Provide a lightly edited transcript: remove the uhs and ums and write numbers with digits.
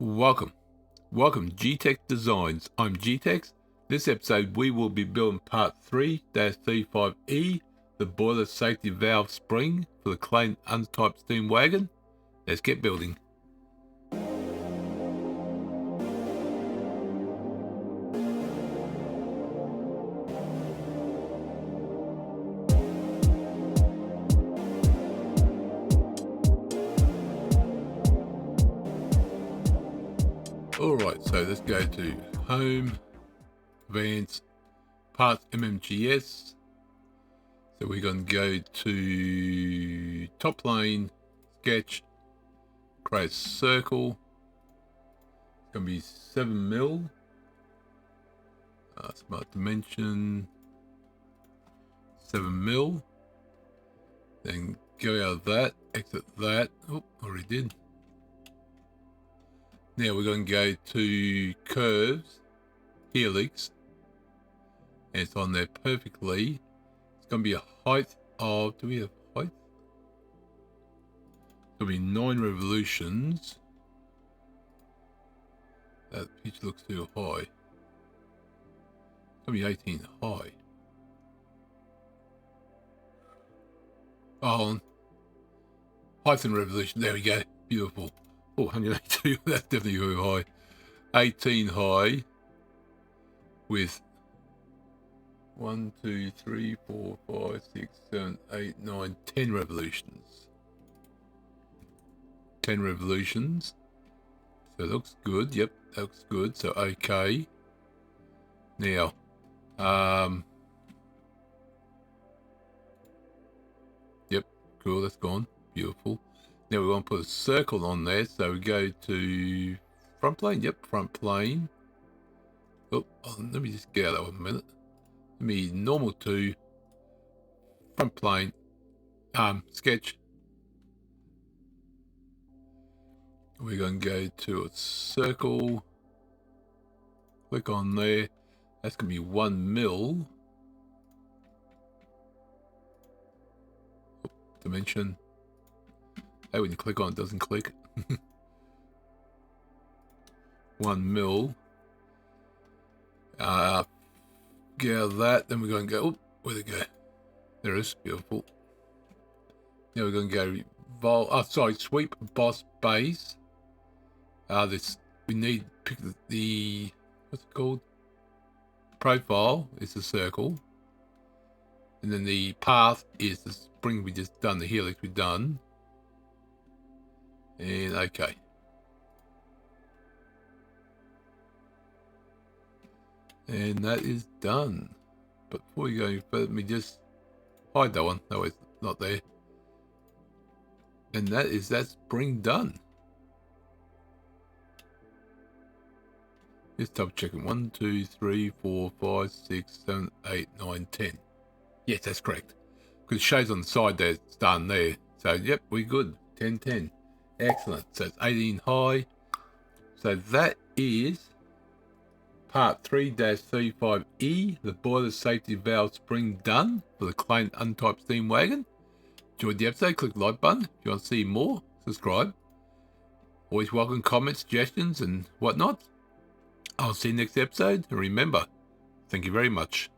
Welcome G-Tex Designs. I'm G-Tex. This episode we will be building part 3-35E, the boiler safety valve spring for the Clayton Undertype steam wagon. Let's get building. Alright, so let's go to Home, Advanced, Parts, MMGS. So we're going to go to Top Plane, Sketch, create a circle. It's going to be 7mm. Smart Dimension, 7mm. Then go out of that, exit that. Oh, already did. Now we're going to go to Curves, Helix, and it's on there perfectly. It's going to be a height of, do we have height? It's going to be 9 revolutions. That pitch looks too high. It's going to be 18 high. Oh, height and revolution, there we go, beautiful. Oh, 182, that's definitely very high. 18 high with 1, 2, 3, 4, 5, 6, 7, 8, 9, 10 revolutions. 10 revolutions. So it looks good. Yep, that looks good. So okay. Now, yep, cool, that's gone. Beautiful. Now we want to put a circle on there, so we go to front plane. Yep, front plane. Oh, let me just get out of that 1 minute. Let me normal to front plane. Sketch. We're going to go to a circle. Click on there. That's going to be 1mm. Oh, dimension. Hey, when you click on it, doesn't click. 1mm. Get out of that. Then we're going to go. Oh, where'd it go? There it is. Beautiful. Now we're going to go sweep boss base. We need pick the what's it called? Profile is the circle, and then the path is the spring we just done. The helix we done. And okay. And that is done. But before we go any further, let me just hide that one. No, it's not there. And that spring done. Just double checking. 1, 2, 3, 4, 5, 6, 7, 8, 9, 10. Yes, that's correct. Because it shows on the side there, it's done there. So yep, we're good. 10, 10. Excellent. So it's 18 high. So that is part 3-35E, the boiler safety valve spring done for the Clayton Undertype steam wagon. Enjoyed the episode? Click the like button. If you want to see more, subscribe. Always welcome comments, suggestions, and whatnot. I'll see you next episode. And remember, thank you very much.